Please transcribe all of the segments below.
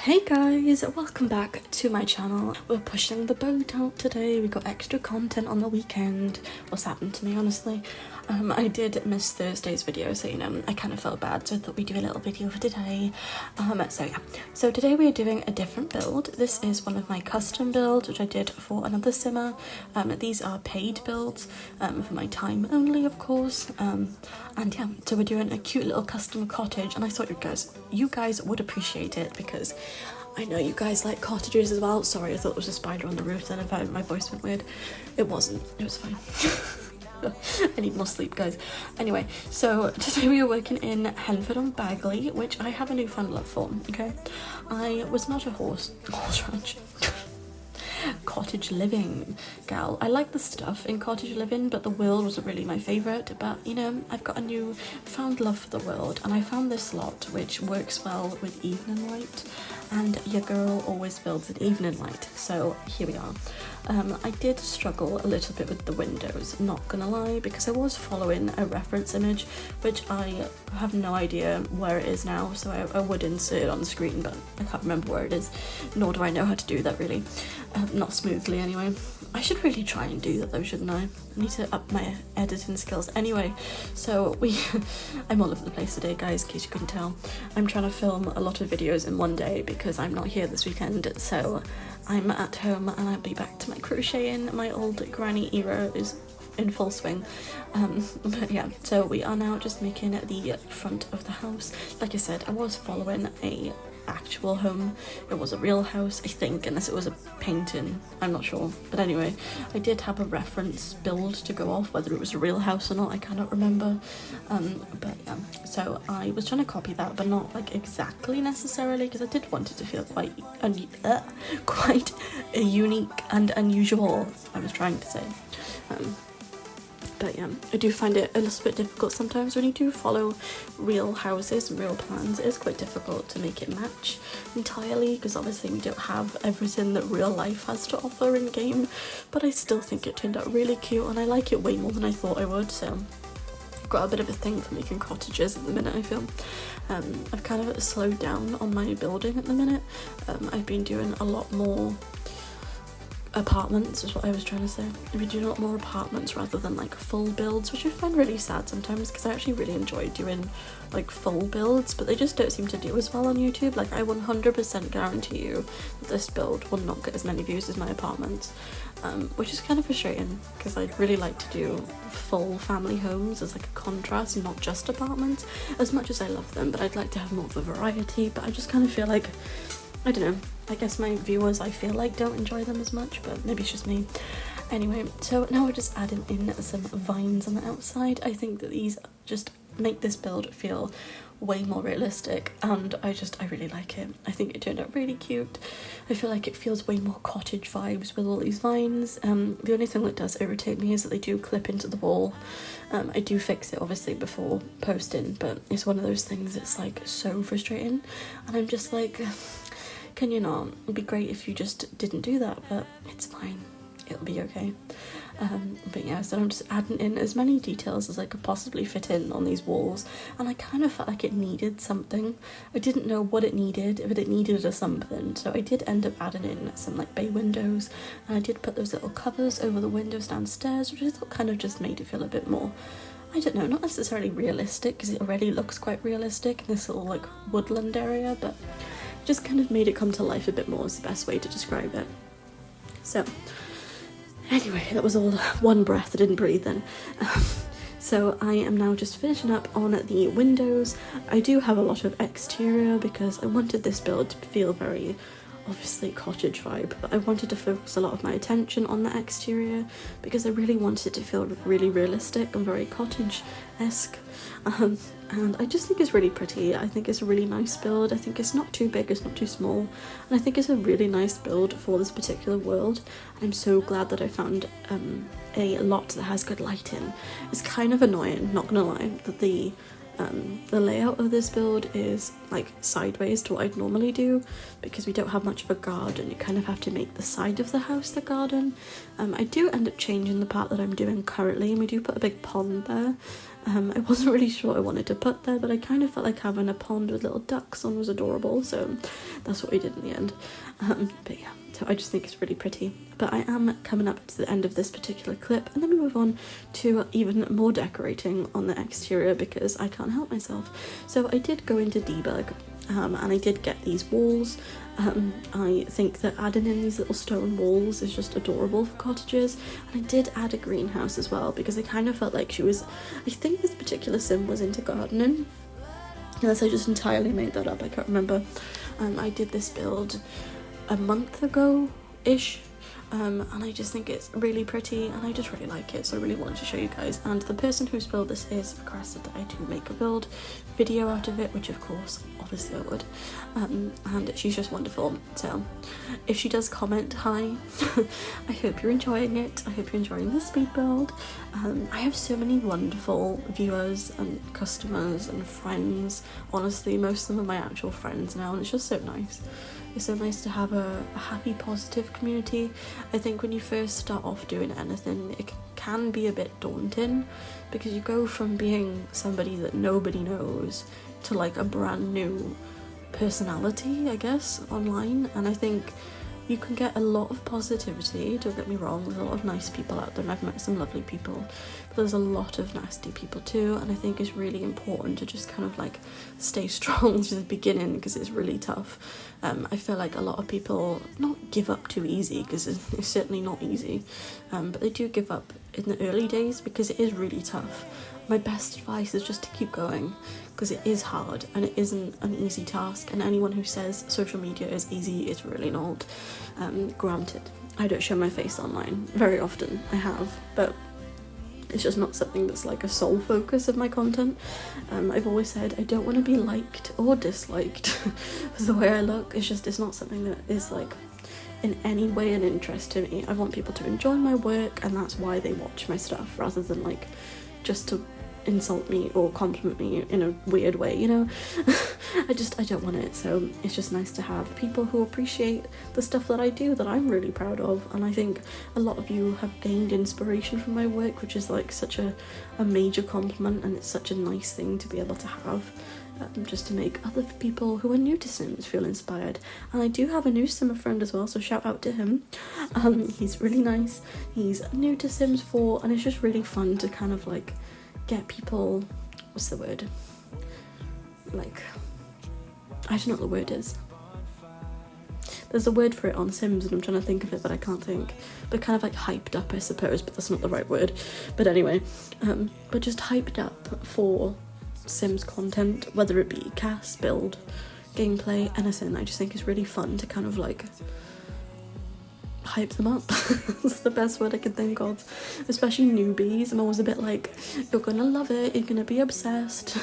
Hey guys, welcome back to my channel. We're pushing the boat out today. We got extra content on the weekend. What's happened to me, honestly? I did miss Thursday's video, so I kind of felt bad, so I thought we'd do a little video for today. So today we are doing a different build. This is one of my custom builds, which I did for another simmer. These are paid builds for my time only, of course. And yeah, so we're doing a cute little custom cottage, and I thought you guys would appreciate it because I know you guys like cottages as well. Sorry, I thought it was a spider on the roof then if my voice went weird. It wasn't, it was fine. I need more sleep, guys. Anyway, so today we are working in Henford on Bagley, which I have a newfound love for, okay? I was not a horse ranch. Cottage living gal. I like the stuff in cottage living, but the world wasn't really my favourite. But I've got a new found love for the world, and I found this lot which works well with evening light, and your girl always builds an evening light, so here we are. I did struggle a little bit with the windows, not gonna lie, because I was following a reference image which I have no idea where it is now, so I would insert it on the screen, but I can't remember where it is, nor do I know how to do that really. Not smoothly anyway. I should really try and do that though, shouldn't I? I need to up my editing skills. Anyway, so I'm all over the place today, guys, in case you couldn't tell. I'm trying to film a lot of videos in one day because I'm not here this weekend, so I'm at home and I'll be back to my crocheting. My old granny era is in full swing. But yeah, so we are now just making the front of the house. Like I said, I was following a actual home. It was a real house, I think, unless it was a painting, I'm not sure. But anyway, I did have a reference build to go off, whether it was a real house or not I cannot remember. But yeah, so I was trying to copy that, but not like exactly necessarily, because I did want it to feel quite unique and unusual, I was trying to say. But yeah, I do find it a little bit difficult sometimes when you do follow real houses and real plans. It is quite difficult to make it match entirely, because obviously we don't have everything that real life has to offer in game, but I still think it turned out really cute and I like it way more than I thought I would. So I've got a bit of a thing for making cottages at the minute, I feel. I've kind of slowed down on my building at the minute. I've been doing a lot more apartments, is what I was trying to say. I've been doing a lot more apartments rather than like full builds, which I find really sad sometimes, because I actually really enjoy doing like full builds, but they just don't seem to do as well on YouTube. Like, I 100% guarantee you that this build will not get as many views as my apartments, which is kind of frustrating, because I'd really like to do full family homes as like a contrast, not just apartments, as much as I love them, but I'd like to have more of a variety. But I just kind of feel like, I don't know, I guess my viewers, I feel like, don't enjoy them as much, but maybe it's just me. Anyway, so now we're just adding in some vines on the outside. I think that these just make this build feel way more realistic, and I really like it. I think it turned out really cute. I feel like it feels way more cottage vibes with all these vines. The only thing that does irritate me is that they do clip into the wall. I do fix it obviously before posting, but it's one of those things that's like so frustrating, and I'm just like, can you not? It'd be great if you just didn't do that, but it's fine. It'll be okay. But yeah, so I'm just adding in as many details as I could possibly fit in on these walls, and I kind of felt like it needed something. I didn't know what it needed, but it needed a something, so I did end up adding in some like bay windows, and I did put those little covers over the windows downstairs, which I thought kind of just made it feel a bit more, I don't know, not necessarily realistic, because it already looks quite realistic in this little like woodland area, but just kind of made it come to life a bit more is the best way to describe it. So anyway, that was all one breath, I didn't breathe then. So I am now just finishing up on the windows. I do have a lot of exterior because I wanted this build to feel very, obviously, cottage vibe, but I wanted to focus a lot of my attention on the exterior because I really wanted it to feel really realistic and very cottage-esque. And I just think it's really pretty. I think it's a really nice build. I think it's not too big, it's not too small, and I think it's a really nice build for this particular world. And I'm so glad that I found a lot that has good lighting. It's kind of annoying, not gonna lie, that the layout of this build is like sideways to what I'd normally do, because we don't have much of a garden. You kind of have to make the side of the house the garden. I do end up changing the part that I'm doing currently, and we do put a big pond there. I wasn't really sure what I wanted to put there, but I kind of felt like having a pond with little ducks on was adorable, so that's what we did in the end. But yeah, so I just think it's really pretty. But I am coming up to the end of this particular clip, and then we move on to even more decorating on the exterior because I can't help myself. So I did go into debug, and I did get these walls. I think that adding in these little stone walls is just adorable for cottages, and I did add a greenhouse as well because I kind of felt like she was, I think this particular sim was into gardening, unless I just entirely made that up, I can't remember. I did this build a month ago-ish, and I just think it's really pretty and I just really like it, so I really wanted to show you guys. And the person whose build this is requested that I do make a build video out of it, which of course obviously I would, and she's just wonderful. So if she does comment, hi. I hope you're enjoying it. I hope you're enjoying the speed build. I have so many wonderful viewers and customers and friends. Honestly, most of them are my actual friends now, and it's just so nice. It's so nice to have a happy, positive community. I think when you first start off doing anything, it can be a bit daunting because you go from being somebody that nobody knows to like a brand new personality, I guess, online. And I think you can get a lot of positivity, don't get me wrong, there's a lot of nice people out there and I've met some lovely people, but there's a lot of nasty people too, and I think it's really important to just kind of like stay strong to the beginning because it's really tough. I feel like a lot of people not give up too easy because it's certainly not easy, but they do give up in the early days because it is really tough. My best advice is just to keep going because it is hard and it isn't an easy task, and anyone who says social media is easy, it's really not. Granted, I don't show my face online very often, I have, but it's just not something that's like a sole focus of my content. I've always said I don't want to be liked or disliked for the way I look. It's not something that is like in any way an interest to me. I want people to enjoy my work, and that's why they watch my stuff rather than like just to insult me or compliment me in a weird way, you know. I don't want it. So it's just nice to have people who appreciate the stuff that I do that I'm really proud of, and I think a lot of you have gained inspiration from my work, which is like such a major compliment, and it's such a nice thing to be able to have, just to make other people who are new to Sims feel inspired. And I do have a new Simmer friend as well, so shout out to him. He's really nice. He's new to Sims 4, and it's just really fun to kind of like get people, what's the word, like, I don't know what the word is. There's a word for it on Sims and I'm trying to think of it, but I can't think. But kind of like hyped up, I suppose, but that's not the right word. But anyway, but just hyped up for Sims content, whether it be cast, build, gameplay, anything. I just think it's really fun to kind of like hype them up. That's the best word I can think of, especially newbies. I'm always a bit like, you're gonna love it, you're gonna be obsessed,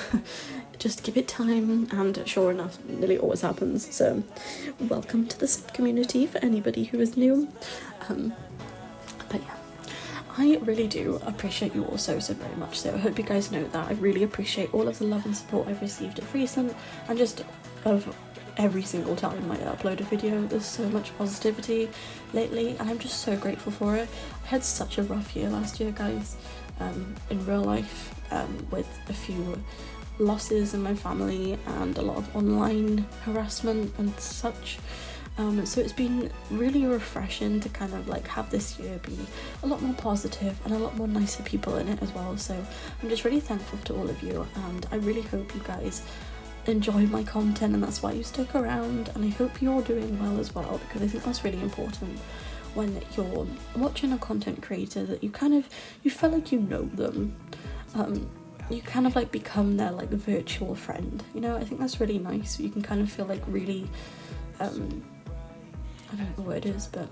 just give it time, and sure enough, nearly always happens. So welcome to the Sim community for anybody who is new. But yeah, I really do appreciate you all so very much. So I hope you guys know that I really appreciate all of the love and support I've received at recent, and just of every single time I upload a video. There's so much positivity lately and I'm just so grateful for it. I had such a rough year last year, guys, in real life, with a few losses in my family and a lot of online harassment and such. So it's been really refreshing to kind of like have this year be a lot more positive and a lot more nicer people in it as well. So I'm just really thankful to all of you, and I really hope you guys enjoy my content and that's why you stick around, and I hope you're doing well as well, because I think that's really important when you're watching a content creator that you feel like you know them. You kind of like become their like virtual friend, you know. I think that's really nice. You can kind of feel like really I don't know what the word is, but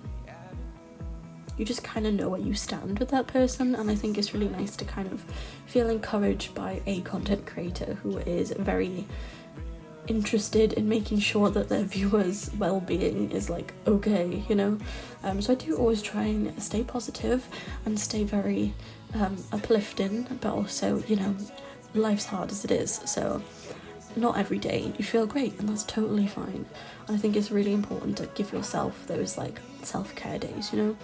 you just kind of know where you stand with that person, and I think it's really nice to kind of feel encouraged by a content creator who is very interested in making sure that their viewers' well-being is like okay, you know. So I do always try and stay positive and stay very uplifting, but also, you know, life's hard as it is, so not every day you feel great, and that's totally fine. And I think it's really important to give yourself those like self-care days, you know.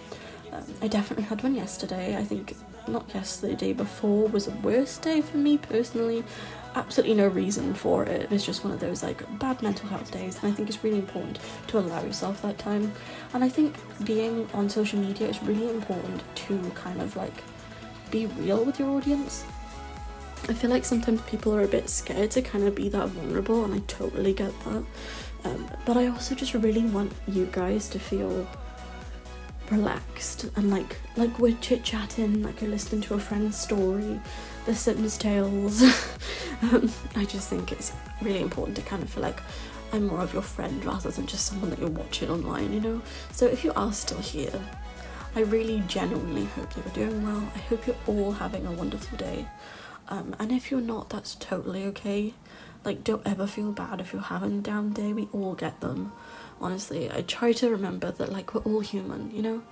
I definitely had one yesterday. I think not yesterday, the day before was a worse day for me personally. Absolutely no reason for it. It was just one of those like bad mental health days, and I think it's really important to allow yourself that time. And I think being on social media is really important to kind of like be real with your audience. I feel like sometimes people are a bit scared to kind of be that vulnerable, and I totally get that. But I also just really want you guys to feel relaxed and like we're chit-chatting, like you're listening to a friend's story, the Sims tales. I just think it's really important to kind of feel like I'm more of your friend rather than just someone that you're watching online, you know. So if you are still here, I really genuinely hope you're doing well. I hope you're all having a wonderful day. And if you're not, that's totally okay. Like, don't ever feel bad if you're having a down day. We all get them. Honestly, I try to remember that like we're all human, you know.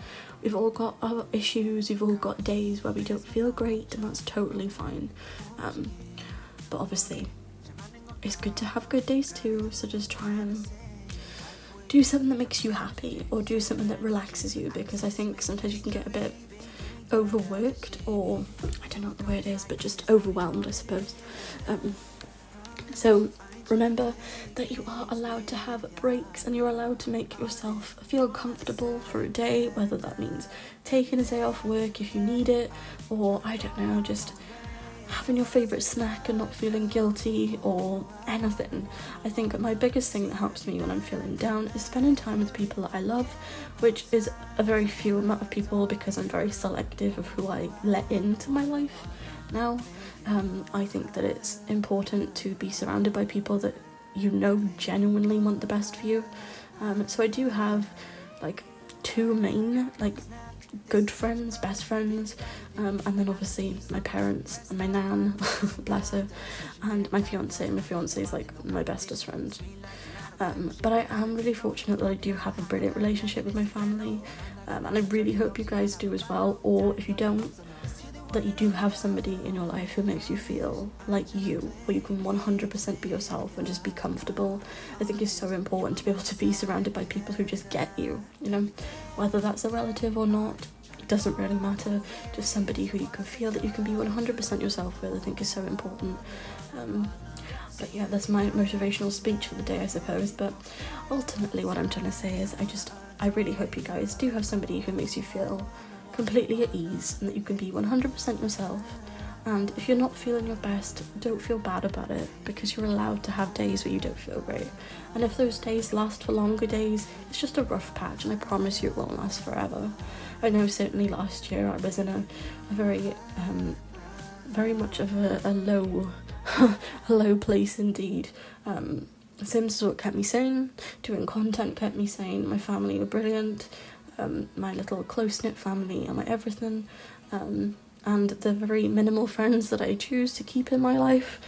We've all got our issues, we've all got days where we don't feel great, and that's totally fine. But obviously it's good to have good days too, so just try and do something that makes you happy, or do something that relaxes you, because I think sometimes you can get a bit overworked, or I don't know what the word is, but just overwhelmed, I suppose. So remember that you are allowed to have breaks, and you're allowed to make yourself feel comfortable for a day, whether that means taking a day off work if you need it, or I don't know, just having your favourite snack and not feeling guilty, or anything. I think my biggest thing that helps me when I'm feeling down is spending time with people that I love, which is a very few amount of people because I'm very selective of who I let into my life now. I think that it's important to be surrounded by people that you know genuinely want the best for you. So I do have like two main like good friends, best friends, and then obviously my parents and my nan, bless her, and my fiance. My fiance is like my bestest friend. But I am really fortunate that I do have a brilliant relationship with my family, and I really hope you guys do as well, or if you don't, that you do have somebody in your life who makes you feel like you, where you can 100% be yourself and just be comfortable. I think it's so important to be able to be surrounded by people who just get you, you know, whether that's a relative or not, it doesn't really matter, just somebody who you can feel that you can be 100% yourself with, I think is so important. But yeah, that's my motivational speech for the day, I suppose. But ultimately what I'm trying to say is I really hope you guys do have somebody who makes you feel completely at ease, and that you can be 100% yourself. And if you're not feeling your best, don't feel bad about it, because you're allowed to have days where you don't feel great. And if those days last for longer days, it's just a rough patch, and I promise you it won't last forever. I know certainly last year I was in a very much of a low a low place indeed. Sims is what kept me sane, doing content kept me sane, my family were brilliant, my little close-knit family and my everything, and the very minimal friends that I choose to keep in my life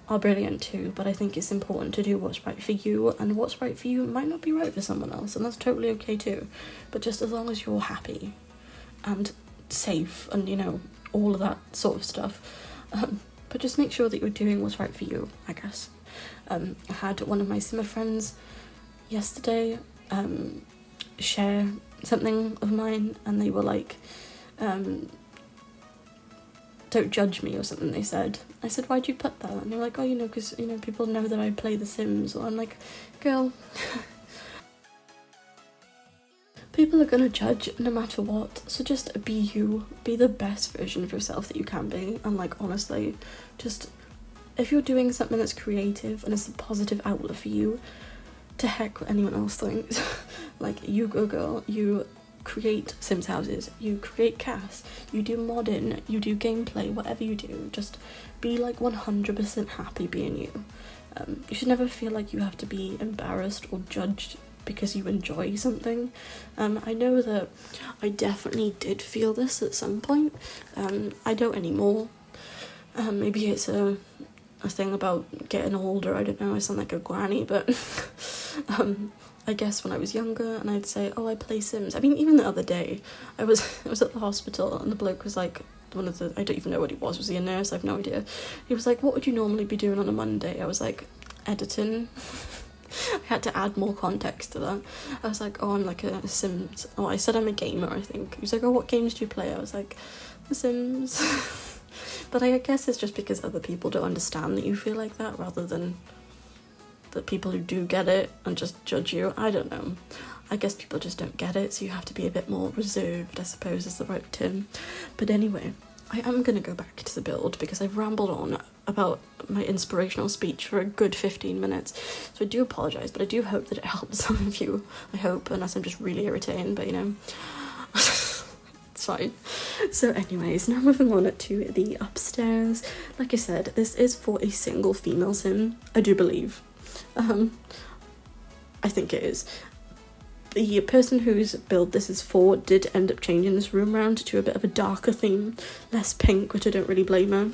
are brilliant too. But I think it's important to do what's right for you, and what's right for you might not be right for someone else, and that's totally okay too. But just as long as you're happy and safe and, you know, all of that sort of stuff, but just make sure that you're doing what's right for you, I guess. I had one of my Simmer friends yesterday share something of mine, and they were like, don't judge me or something, they said. I said, why'd you put that? And they were like, oh, you know, because, you know, people know that I play The Sims. Or I'm like, girl, people are gonna judge no matter what, so just be you, be the best version of yourself that you can be. And like, honestly, just if you're doing something that's creative and it's a positive outlet for you, to heck what anyone else thinks. Like, you go girl, you create Sims houses, you create casts, you do modding, you do gameplay, whatever you do, just be like 100% happy being you. You should never feel like you have to be embarrassed or judged because you enjoy something. I know that I definitely did feel this at some point. I don't anymore. Maybe it's a thing about getting older, I don't know, I sound like a granny, but I guess when I was younger and I'd say, oh, I play Sims. I mean, even the other day, I was at the hospital and the bloke was like, I don't even know what he was he a nurse? I have no idea. He was like, what would you normally be doing on a Monday? I was like, editing. I had to add more context to that. I was like, oh, I'm like a Sims. Oh, I said I'm a gamer, I think. He was like, oh, what games do you play? I was like, The Sims. But I guess it's just because other people don't understand that you feel like that, rather than the people who do get it and just judge you. I don't know. I guess people just don't get it, so you have to be a bit more reserved, I suppose is the right term. But anyway, I am going to go back to the build because I've rambled on about my inspirational speech for a good 15 minutes. So I do apologise, but I do hope that it helps some of you. I hope, unless I'm just really irritating, but you know, it's fine. So anyways, now moving on to the upstairs. Like I said, this is for a single female sim, I do believe. I think it is. The person whose build this is for did end up changing this room around to a bit of a darker theme, less pink, which I don't really blame her.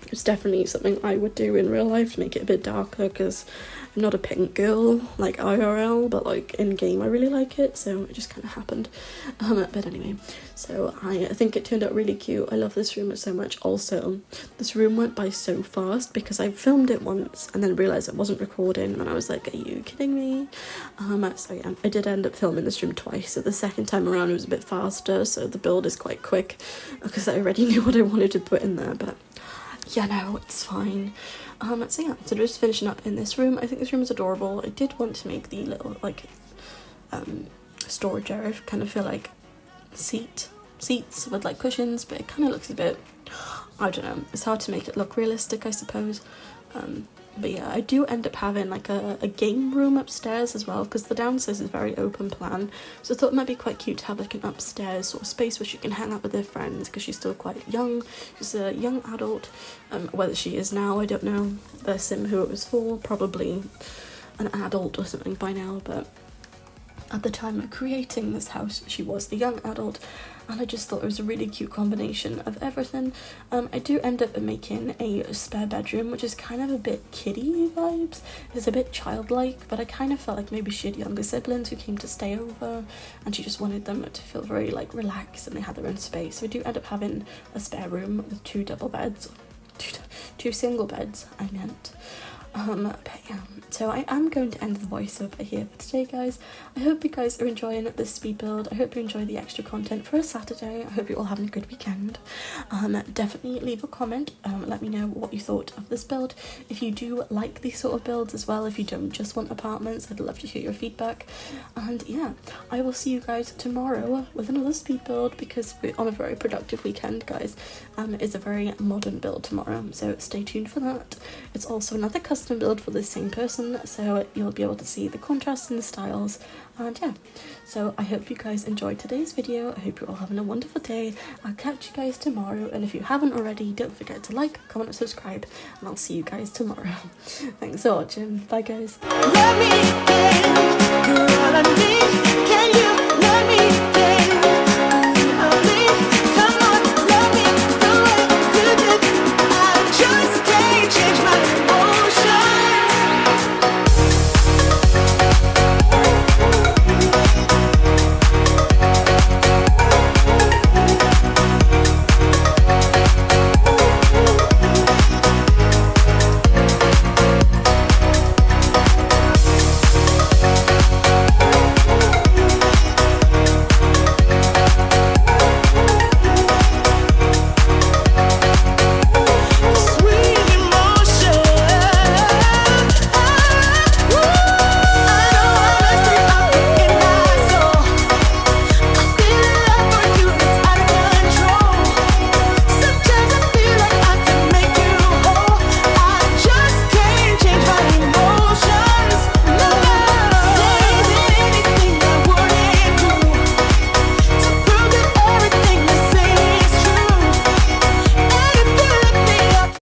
It's definitely something I would do in real life to make it a bit darker, because I'm not a pink girl like IRL, but like in game I really like it, so it just kind of happened. But anyway, so I think it turned out really cute. I love this room so much. Also, this room went by so fast because I filmed it once and then realised it wasn't recording, and I was like, are you kidding me? So yeah, I did end up filming this room twice. So the second time around it was a bit faster, so the build is quite quick because I already knew what I wanted to put in there, but yeah, no, it's fine. So yeah, so just finishing up in this room. I think this room is adorable. I did want to make the little like storage area kind of feel like seats with like cushions, but it kind of looks a bit, I don't know, it's hard to make it look realistic, I suppose. But yeah, I do end up having like a game room upstairs as well, because the downstairs is very open plan, so I thought it might be quite cute to have like an upstairs sort of space where she can hang out with her friends, because she's still quite young. She's a young adult. Whether she is now, I don't know. The sim who it was for, probably an adult or something by now, but at the time of creating this house she was the young adult, and I just thought it was a really cute combination of everything. I do end up making a spare bedroom, which is kind of a bit kiddie vibes. It's a bit childlike, but I kind of felt like maybe she had younger siblings who came to stay over, and she just wanted them to feel very like relaxed and they had their own space. So I do end up having a spare room with two double beds, two single beds, I meant. But yeah, so I am going to end the voiceover here for today, guys. I hope you guys are enjoying this speed build. I hope you enjoy the extra content for a Saturday. I hope you're all having a good weekend. Definitely leave a comment. Let me know what you thought of this build. If you do like these sort of builds as well, if you don't just want apartments, I'd love to hear your feedback. And yeah, I will see you guys tomorrow with another speed build, because we're on a very productive weekend, guys. It's a very modern build tomorrow, so stay tuned for that. It's also another custom build for the same person, so you'll be able to see the contrast in the styles. And yeah, so I hope you guys enjoyed today's video. I hope you're all having a wonderful day. I'll catch you guys tomorrow, and if you haven't already, don't forget to like, comment and subscribe, and I'll see you guys tomorrow. Thanks for watching. Bye guys.